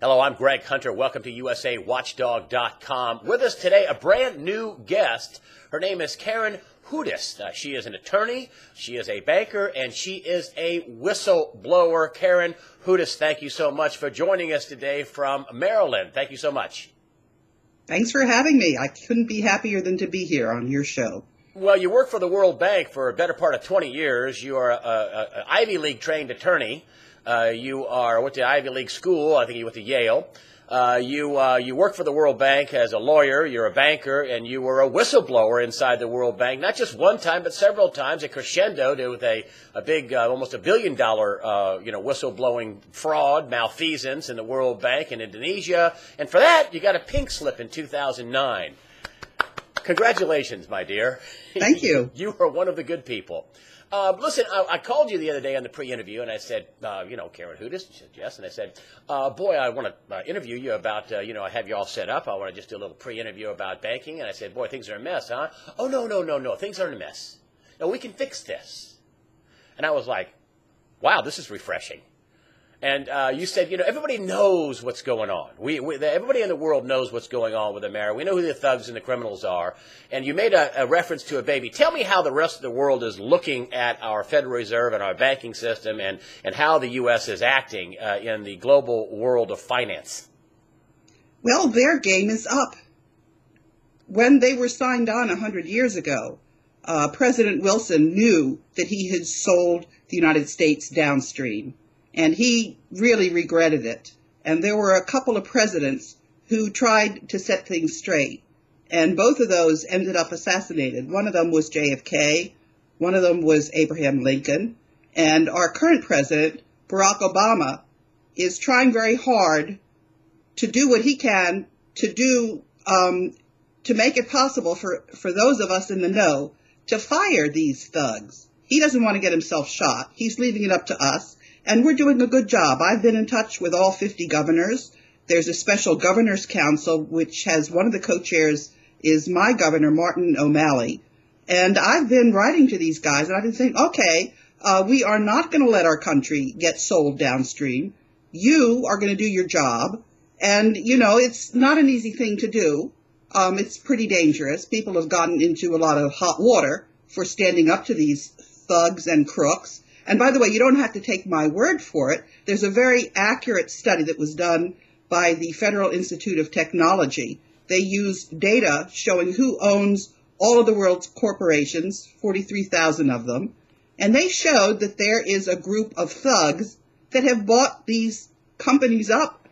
Hello, I'm Greg Hunter. Welcome to USAWatchdog.com. With us today, a brand new guest. Her name is Karen Hudes. She is an attorney, she is a banker, and she is a whistleblower. Karen Hudes, thank you so much for joining us today from Maryland. Thank you so much. Thanks for having me. I couldn't be happier than to be here on your show. Well, you work for the World Bank for a better part of 20 years. You are an Ivy League trained attorney. You went to Ivy League school. I think you went to Yale. You work for the World Bank as a lawyer. You're a banker, and you were a whistleblower inside the World Bank, not just one time, but several times. A crescendo with a big, almost $1 billion, whistleblowing fraud, malfeasance in the World Bank in Indonesia. And for that, you got a pink slip in 2009. Congratulations, my dear. Thank you. You are one of the good people. Listen, I called you the other day on the pre-interview, and I said, Karen Hudes? She said, yes. And I said, boy, I want to interview you about, I have you all set up. I want to just do a little pre-interview about banking. And I said, boy, things are a mess, huh? Oh, no. Things aren't a mess. No, we can fix this. And I was like, wow, this is refreshing. And you said, everybody knows what's going on. Everybody in the world knows what's going on with America. We know who the thugs and the criminals are. And you made a reference to a baby. Tell me how the rest of the world is looking at our Federal Reserve and our banking system and how the U.S. is acting in the global world of finance. Well, their game is up. When they were signed on 100 years ago, President Wilson knew that he had sold the United States downstream. And he really regretted it. And there were a couple of presidents who tried to set things straight. And both of those ended up assassinated. One of them was JFK. One of them was Abraham Lincoln. And our current president, Barack Obama, is trying very hard to do what he can to make it possible for those of us in the know to fire these thugs. He doesn't want to get himself shot. He's leaving it up to us. And we're doing a good job. I've been in touch with all 50 governors. There's a special governor's council, which has one of the co-chairs is my governor, Martin O'Malley. And I've been writing to these guys, and I've been saying, okay, we are not going to let our country get sold downstream. You are going to do your job. And, it's not an easy thing to do. It's pretty dangerous. People have gotten into a lot of hot water for standing up to these thugs and crooks. And by the way, you don't have to take my word for it. There's a very accurate study that was done by the Federal Institute of Technology. They used data showing who owns all of the world's corporations, 43,000 of them. And they showed that there is a group of thugs that have bought these companies up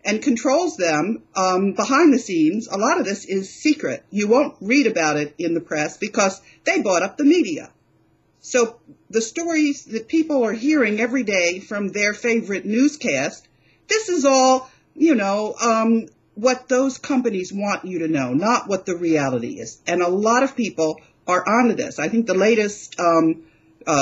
and controls them behind the scenes. A lot of this is secret. You won't read about it in the press because they bought up the media. So the stories that people are hearing every day from their favorite newscast, this is all, what those companies want you to know, not what the reality is. And a lot of people are onto this. I think the latest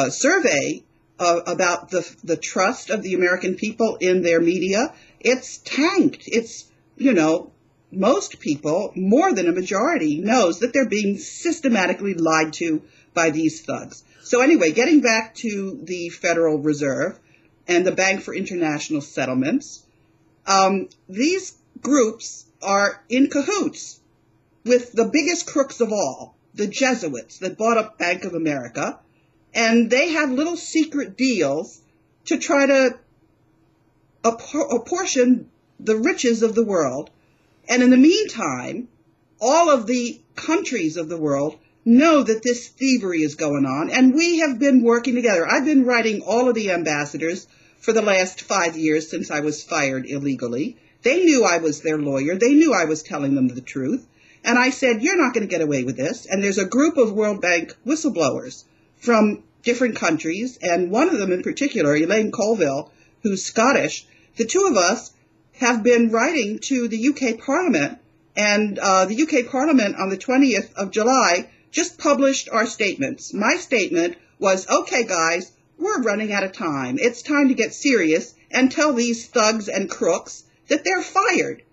survey about the trust of the American people in their media, it's tanked. It's, most people, more than a majority, knows that they're being systematically lied to by these thugs. So anyway, getting back to the Federal Reserve and the Bank for International Settlements, these groups are in cahoots with the biggest crooks of all, the Jesuits that bought up Bank of America, and they have little secret deals to try to apportion the riches of the world. And in the meantime, all of the countries of the world know that this thievery is going on, and we have been working together. I've been writing all of the ambassadors for the last 5 years since I was fired illegally. They knew I was their lawyer. They knew I was telling them the truth. And I said, you're not going to get away with this. And there's a group of World Bank whistleblowers from different countries, and one of them in particular, Elaine Colville, who's Scottish. The two of us have been writing to the UK Parliament, and the UK Parliament on the 20th of July just published our statements. My statement was, okay, guys, we're running out of time. It's time to get serious and tell these thugs and crooks that they're fired.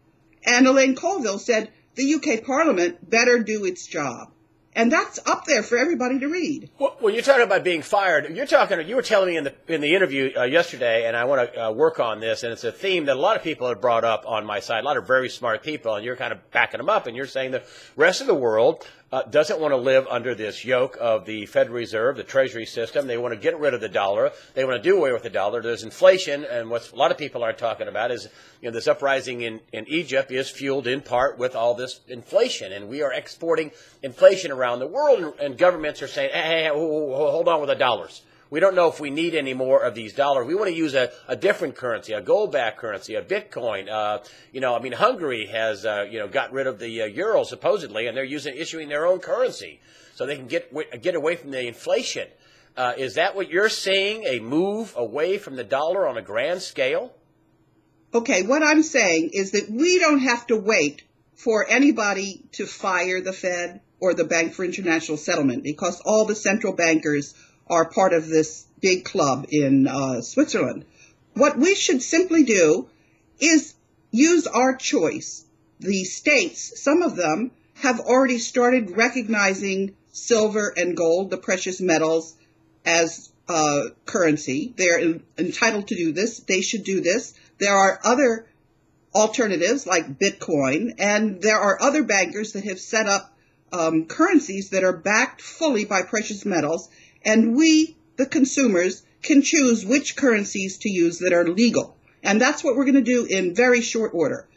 And Elaine Colville said the UK Parliament better do its job. And that's up there for everybody to read. Well, you're talking about being fired. You were telling me in the interview yesterday, and I want to work on this, and it's a theme that a lot of people have brought up on my side, a lot of very smart people, and you're kind of backing them up, and you're saying the rest of the world doesn't want to live under this yoke of the Federal Reserve, the Treasury system. They want to get rid of the dollar. They want to do away with the dollar. There's inflation, and what a lot of people aren't talking about is, this uprising in Egypt is fueled in part with all this inflation, and we are exporting inflation around the world, and governments are saying, hey, hold on with the dollars. We don't know if we need any more of these dollars. We want to use a different currency, a gold-backed currency, a Bitcoin. Hungary has, got rid of the euro supposedly, and they're issuing their own currency so they can get away from the inflation. Is that what you're seeing, a move away from the dollar on a grand scale? Okay, what I'm saying is that we don't have to wait for anybody to fire the Fed or the Bank for International Settlement, because all the central bankers are part of this big club in Switzerland. What we should simply do is use our choice. The states, some of them, have already started recognizing silver and gold, the precious metals, as currency. They're entitled to do this. They should do this. There are other alternatives like Bitcoin, and there are other bankers that have set up currencies that are backed fully by precious metals, and we, the consumers, can choose which currencies to use that are legal. And that's what we're going to do in very short order.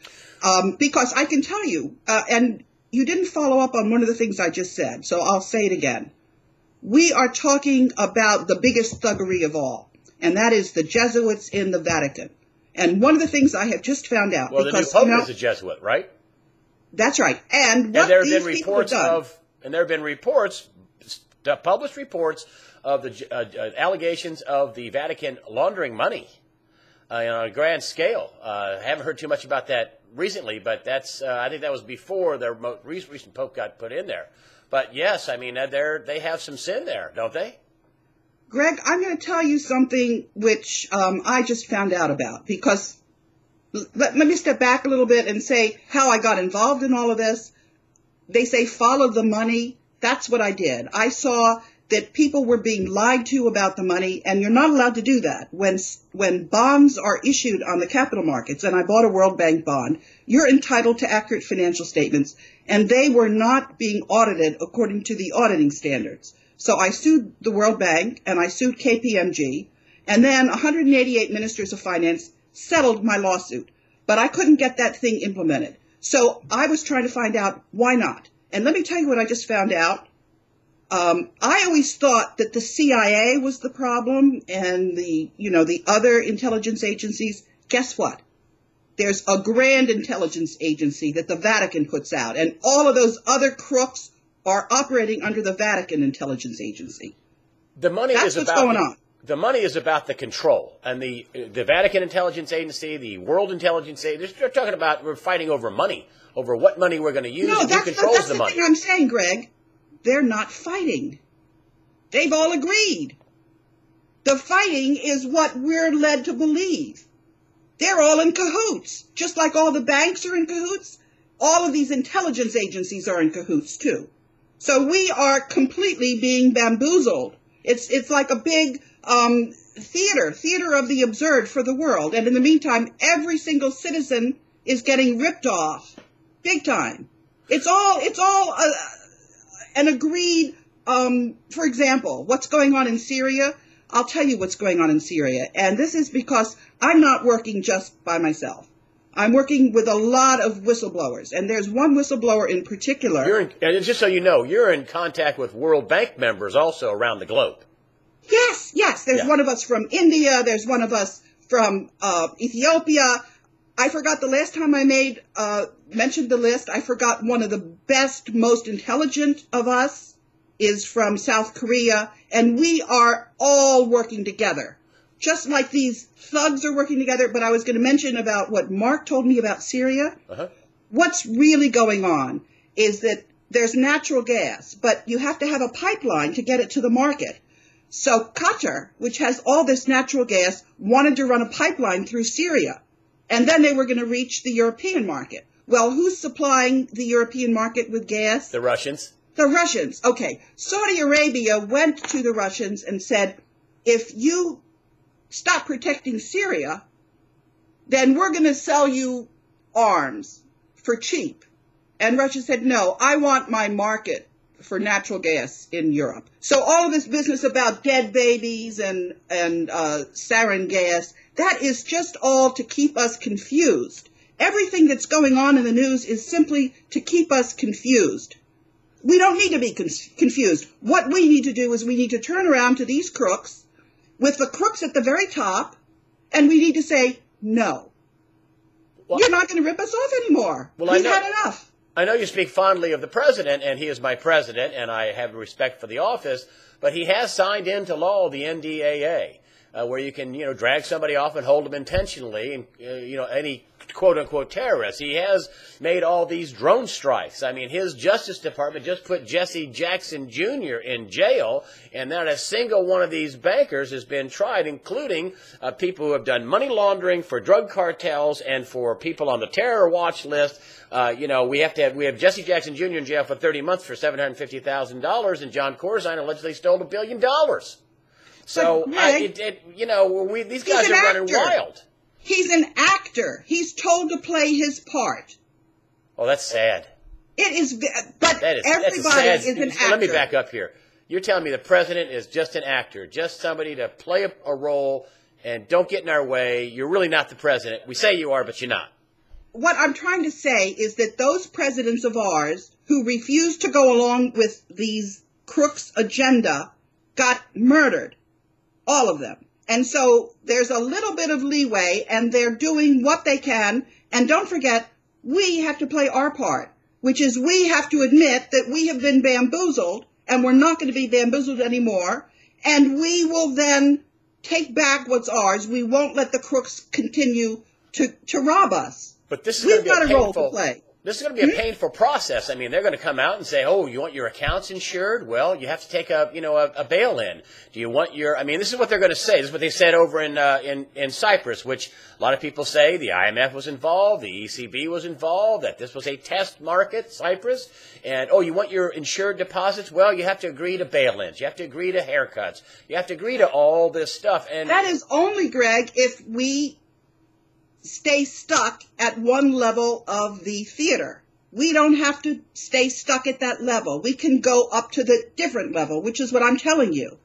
Because I can tell you, and you didn't follow up on one of the things I just said, so I'll say it again. We are talking about the biggest thuggery of all, and that is the Jesuits in the Vatican. And one of the things I have just found out, well, because the new Pope is a Jesuit, right? That's right. And what there have these been people reports have done, published reports of the allegations of the Vatican laundering money on a grand scale. I haven't heard too much about that recently, but that's I think that was before their most recent Pope got put in there. But yes, I mean, they have some sin there, don't they? Greg, I'm going to tell you something which I just found out about, because let me step back a little bit and say how I got involved in all of this. They say follow the money. That's what I did. I saw that people were being lied to about the money, and you're not allowed to do that. When bonds are issued on the capital markets, and I bought a World Bank bond, you're entitled to accurate financial statements, and they were not being audited according to the auditing standards. So I sued the World Bank, and I sued KPMG, and then 188 ministers of finance settled my lawsuit. But I couldn't get that thing implemented. So I was trying to find out why not. And let me tell you what I just found out. I always thought that the CIA was the problem and the other intelligence agencies. Guess what? There's a grand intelligence agency that the Vatican puts out, and all of those other crooks are operating under the Vatican intelligence agency. That's what's going on. The money is about the control, and the Vatican intelligence agency, the World Intelligence Agency, they're talking about we're fighting over money, over what money we're going to use, and who controls the money. That's the thing I'm saying, Greg. They're not fighting. They've all agreed. The fighting is what we're led to believe. They're all in cahoots, just like all the banks are in cahoots. All of these intelligence agencies are in cahoots too. So we are completely being bamboozled. It's like a big theater of the absurd for the world. And in the meantime, every single citizen is getting ripped off, big time. It's all an agreed. For example, what's going on in Syria? I'll tell you what's going on in Syria, and this is because I'm not working just by myself. I'm working with a lot of whistleblowers, and there's one whistleblower in particular. And just so you know, you're in contact with World Bank members also around the globe. Yes. There's one of us from India. There's one of us from Ethiopia. I forgot the last time I mentioned the list. I forgot one of the best, most intelligent of us is from South Korea, and we are all working together, just like these thugs are working together. But I was going to mention about what Mark told me about Syria. What's really going on is that there's natural gas, but you have to have a pipeline to get it to the market. So Qatar, which has all this natural gas, wanted to run a pipeline through Syria, and then they were going to reach the European market. Well, who's supplying the European market with gas? The Russians. The Russians. Okay. Saudi Arabia went to the Russians and said, if you stop protecting Syria, then we're going to sell you arms for cheap. And Russia said, no, I want my market for natural gas in Europe. So all of this business about dead babies and sarin gas, that is just all to keep us confused. Everything that's going on in the news is simply to keep us confused. We don't need to be confused. What we need to do is we need to turn around to these crooks, with the crooks at the very top, and we need to say, no. Well, you're not going to rip us off anymore. Well, we've had enough. I know you speak fondly of the president, and he is my president, and I have respect for the office, but he has signed into law the NDAA, where you can, drag somebody off and hold them intentionally, and, any quote-unquote terrorist. He has made all these drone strikes. I mean, his Justice Department just put Jesse Jackson Jr. in jail, and not a single one of these bankers has been tried, including people who have done money laundering for drug cartels and for people on the terror watch list. We have Jesse Jackson Jr. in jail for 30 months for $750,000, and John Corzine allegedly stole $1 billion. So, these guys are running wild. He's an actor. He's told to play his part. Oh, that's sad. It is, but everybody is an actor. Let me back up here. You're telling me the president is just an actor, just somebody to play a role, and don't get in our way. You're really not the president. We say you are, but you're not. What I'm trying to say is that those presidents of ours who refused to go along with these crooks' agenda got murdered. All of them. And so there's a little bit of leeway, and they're doing what they can. And don't forget, we have to play our part, which is we have to admit that we have been bamboozled, and we're not going to be bamboozled anymore. And we will then take back what's ours. We won't let the crooks continue to rob us. But this is We've got a role to play. This is going to be a painful process. I mean, they're going to come out and say, "Oh, you want your accounts insured? Well, you have to take a bail-in. Do you want your?" I mean, this is what they're going to say. This is what they said over in Cyprus, which a lot of people say the IMF was involved, the ECB was involved, that this was a test market, Cyprus. And you want your insured deposits? Well, you have to agree to bail-ins. You have to agree to haircuts. You have to agree to all this stuff. And that is only, Greg, if we stay stuck at one level of the theater. We don't have to stay stuck at that level. We can go up to the different level, which is what I'm telling you.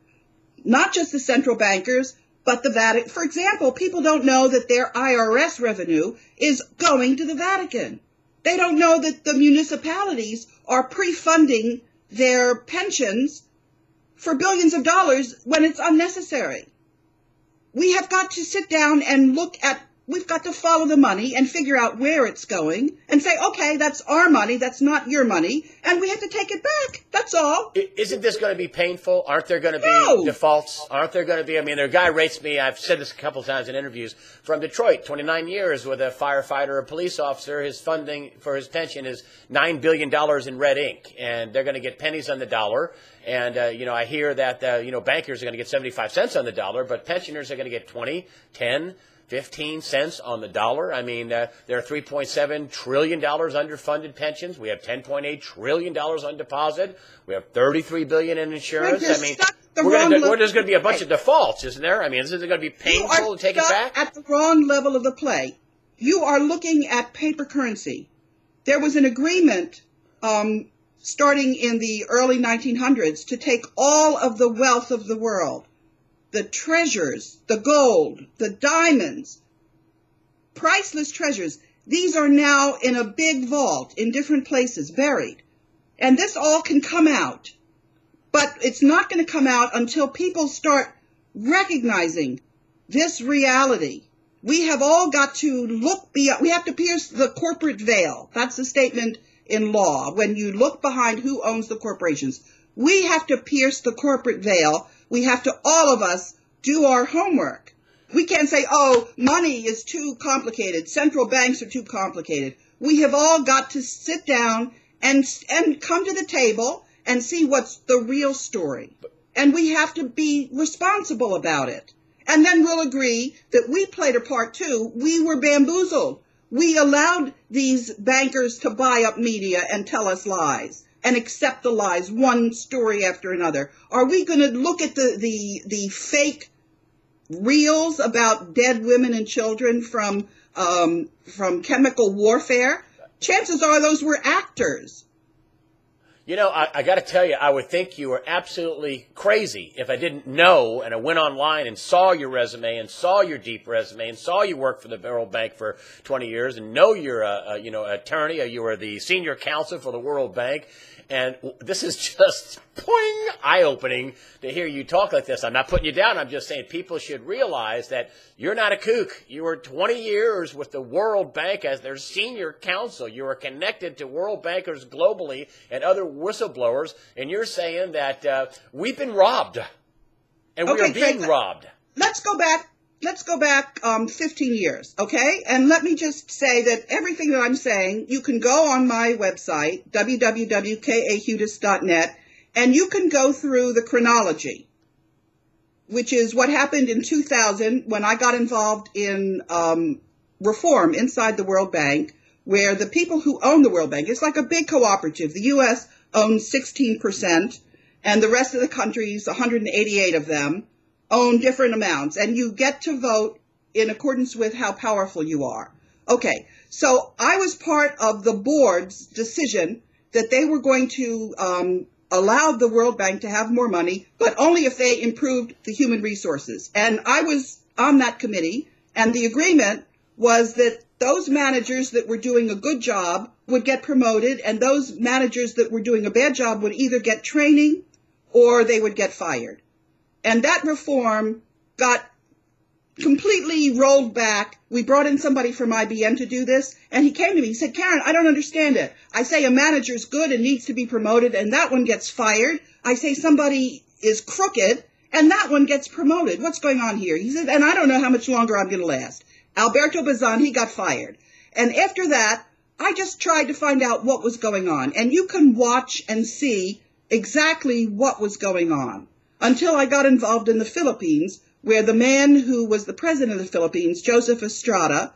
Not just the central bankers, but the Vatican. For example, people don't know that their IRS revenue is going to the Vatican. They don't know that the municipalities are pre-funding their pensions for billions of dollars when it's unnecessary. We have got to sit down and we've got to follow the money and figure out where it's going and say, okay, that's our money, that's not your money, and we have to take it back. That's all. Isn't this going to be painful? Aren't there going to be defaults? Aren't there going to be, a guy rates me, I've said this a couple of times in interviews, from Detroit, 29 years with a firefighter or a police officer. His funding for his pension is $9 billion in red ink, and they're going to get pennies on the dollar. And, I hear that, bankers are going to get 75 cents on the dollar, but pensioners are going to get 20, 10, 15 cents on the dollar. I mean, there are $3.7 trillion underfunded pensions. We have $10.8 trillion on deposit. We have $33 billion in insurance. I mean, there's going to be a bunch of defaults, isn't there? I mean, is it going to be painful to take it back? At the wrong level of the play. You are looking at paper currency. There was an agreement starting in the early 1900s to take all of the wealth of the world, the treasures, the gold, the diamonds, priceless treasures. These are now in a big vault in different places, buried. And this all can come out. But it's not going to come out until people start recognizing this reality. We have all got to look beyond. We have to pierce the corporate veil. That's the statement in law. When you look behind who owns the corporations, we have to pierce the corporate veil. We have to, all of us, do our homework. We can't say, money is too complicated. Central banks are too complicated. We have all got to sit down and come to the table and see what's the real story. And we have to be responsible about it. And then we'll agree that we played a part too. We were bamboozled. We allowed these bankers to buy up media and tell us lies. and accept the lies, one story after another? Are we going to look at the fake reels about dead women and children from chemical warfare? Chances are those were actors. You know, I got to tell you, I would think you were absolutely crazy if I didn't know and I went online and saw your resume and saw your deep resume and saw you work for the World Bank for 20 years and know you're a attorney or you were the senior counsel for the World Bank. And this is just eye-opening to hear you talk like this. I'm not putting you down. I'm just saying people should realize that you're not a kook. You were 20 years with the World Bank as their senior counsel. You were connected to world bankers globally and other whistleblowers, and you're saying that we've been robbed, and we are being robbed. Let's go back 15 years, okay? And let me just say that everything that I'm saying, you can go on my website, www.kahudes.net, and you can go through the chronology, which is what happened in 2000 when I got involved in reform inside the World Bank, where the people who own the World Bank, it's like a big cooperative. The U.S. owns 16%, and the rest of the countries, 188 of them, own different amounts, and you get to vote in accordance with how powerful you are. Okay, so I was part of the board's decision that they were going to allow the World Bank to have more money, but only if they improved the human resources. And I was on that committee, and the agreement was that those managers that were doing a good job would get promoted, and those managers that were doing a bad job would either get training or they would get fired. And that reform got completely rolled back. We brought in somebody from IBM to do this, and he came to me. He said, Karen, I don't understand it. I say a manager's good and needs to be promoted, and that one gets fired. I say somebody is crooked, and that one gets promoted. What's going on here? He said, and I don't know how much longer I'm going to last. Alberto Bazan, he got fired. And after that, I just tried to find out what was going on. And you can watch and see exactly what was going on. Until I got involved in the Philippines, where the man who was the president of the Philippines, Joseph Estrada,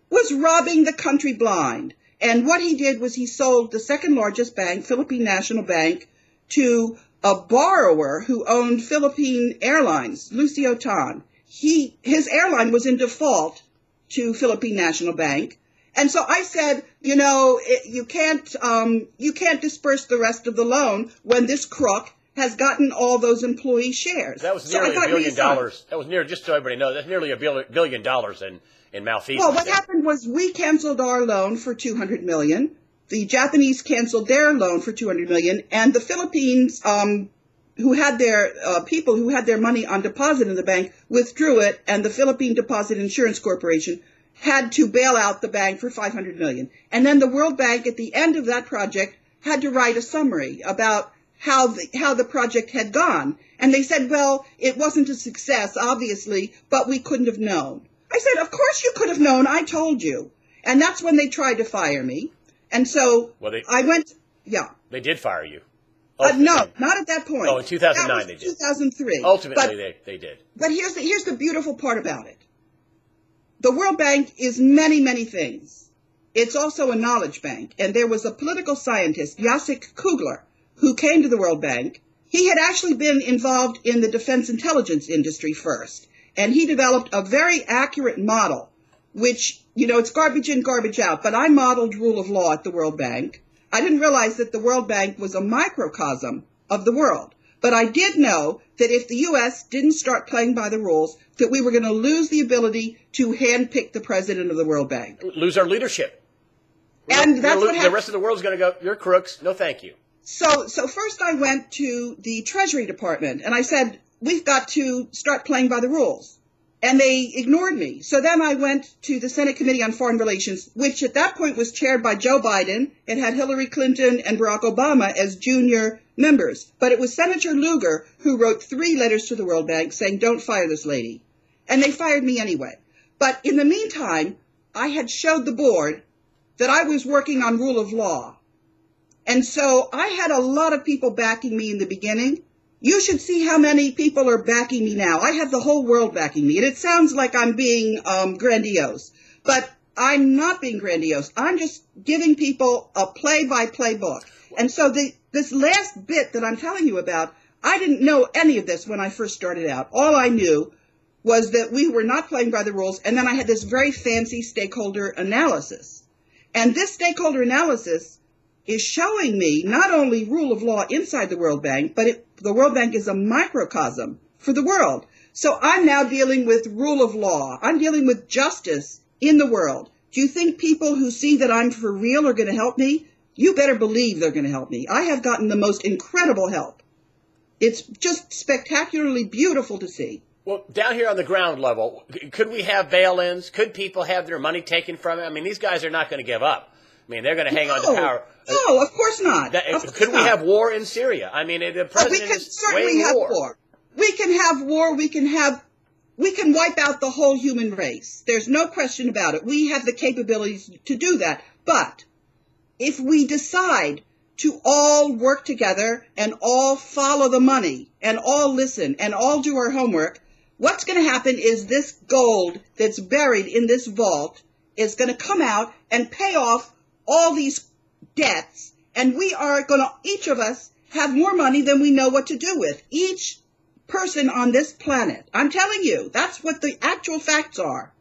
was robbing the country blind. And what he did was he sold the second largest bank, Philippine National Bank, to a borrower who owned Philippine Airlines, Lucio Tan. His airline was in default to Philippine National Bank. And so I said, you can't disperse the rest of the loan when this crook has gotten all those employee shares. That was nearly $1 billion. That was just so everybody knows, that's nearly $1 billion in malfeasance. Well, what happened was we canceled our loan for $200 million. The Japanese canceled their loan for $200 million, and the Philippines, who had their people who had their money on deposit in the bank, withdrew it, and the Philippine Deposit Insurance Corporation had to bail out the bank for $500 million. And then the World Bank, at the end of that project, had to write a summary about how the project had gone. And they said, well, it wasn't a success, obviously, but we couldn't have known. I said, of course you could have known. I told you. And that's when they tried to fire me. And so I went, yeah. They did fire you. No, not at that point. Oh, in 2009 they did. 2003. Ultimately, they did. But here's the beautiful part about it. The World Bank is many, many things. It's also a knowledge bank. And there was a political scientist, Jacek Kugler, who came to the World Bank. He had actually been involved in the defense intelligence industry first. And he developed a very accurate model, which, it's garbage in, garbage out. But I modeled rule of law at the World Bank. I didn't realize that the World Bank was a microcosm of the world. But I did know that if the U.S. didn't start playing by the rules, that we were going to lose the ability to handpick the president of the World Bank. Lose our leadership. And that's what happened. The rest of the world's going to go, you're crooks, no thank you. So first I went to the Treasury Department, and I said, we've got to start playing by the rules. And they ignored me. So then I went to the Senate Committee on Foreign Relations, which at that point was chaired by Joe Biden. It had Hillary Clinton and Barack Obama as junior members. But it was Senator Lugar who wrote 3 letters to the World Bank saying, don't fire this lady. And they fired me anyway. But in the meantime, I had showed the board that I was working on rule of law. And so I had a lot of people backing me in the beginning. You should see how many people are backing me now. I have the whole world backing me. And it sounds like I'm being grandiose. But I'm not being grandiose. I'm just giving people a play-by-play book. And so this last bit that I'm telling you about, I didn't know any of this when I first started out. All I knew was that we were not playing by the rules, and then I had this very fancy stakeholder analysis. And this stakeholder analysis is showing me not only rule of law inside the World Bank, but the World Bank is a microcosm for the world. So I'm now dealing with rule of law. I'm dealing with justice in the world. Do you think people who see that I'm for real are going to help me? You better believe they're going to help me. I have gotten the most incredible help. It's just spectacularly beautiful to see. Well, down here on the ground level, could we have bail-ins? Could people have their money taken from them? I mean, these guys are not going to give up. I mean, they're going to hang on to power. No, of course not. Could we have war in Syria? I mean, the president is weighing war. We can have war. We can wipe out the whole human race. There's no question about it. We have the capabilities to do that. But if we decide to all work together and all follow the money and all listen and all do our homework, what's going to happen is this gold that's buried in this vault is going to come out and pay off all these debts, and we are going to, each of us, have more money than we know what to do with. Each person on this planet. I'm telling you, that's what the actual facts are.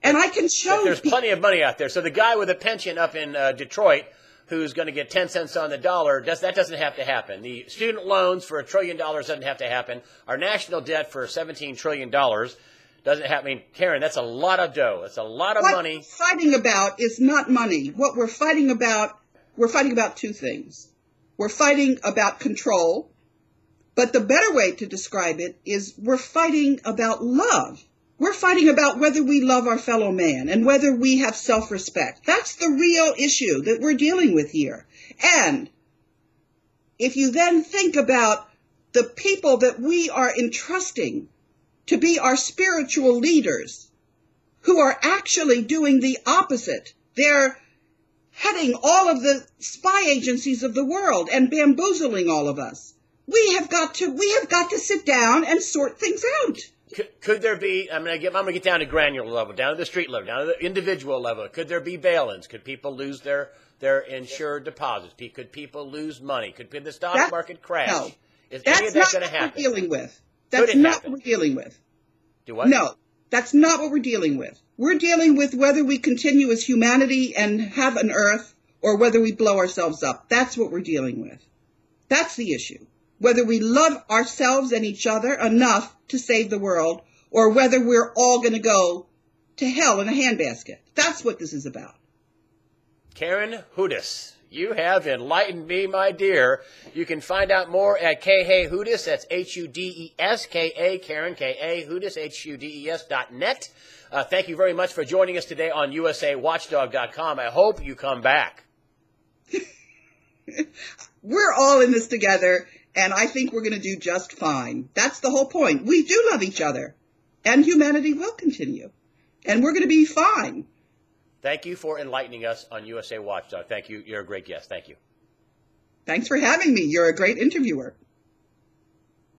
And I can show there's plenty of money out there. So the guy with a pension up in Detroit who's going to get 10 cents on the dollar, that doesn't have to happen. The student loans for $1 trillion doesn't have to happen. Our national debt for $17 trillion doesn't happen. I mean, Karen, that's a lot of dough. That's a lot of money. What we're fighting about is not money. What we're fighting about two things. We're fighting about control, but the better way to describe it is we're fighting about love. We're fighting about whether we love our fellow man and whether we have self-respect. That's the real issue that we're dealing with here. And if you then think about the people that we are entrusting to be our spiritual leaders, who are actually doing the opposite. They're heading all of the spy agencies of the world and bamboozling all of us. We have got to sit down and sort things out. Could there be, I'm going to get down to granular level, down to the street level, down to the individual level. Could there be bail-ins? Could people lose their insured deposits? Could people lose money? Could the stock market crash? No. Is any of that going to happen? That's not what we're dealing with. That's not what we're dealing with. Do what? No, that's not what we're dealing with. We're dealing with whether we continue as humanity and have an earth or whether we blow ourselves up. That's what we're dealing with. That's the issue. Whether we love ourselves and each other enough to save the world or whether we're all going to go to hell in a handbasket. That's what this is about. Karen Hudes, you have enlightened me, my dear. You can find out more at K-Hey Hudes. That's H-U-D-E-S-K-A, Karen, K-A, Hudes, H-U-D-E-S.net. Thank you very much for joining us today on USAWatchdog.com. I hope you come back. We're all in this together, and I think we're going to do just fine. That's the whole point. We do love each other, and humanity will continue, and we're going to be fine. Thank you for enlightening us on USA Watchdog. Thank you. You're a great guest. Thank you. Thanks for having me. You're a great interviewer.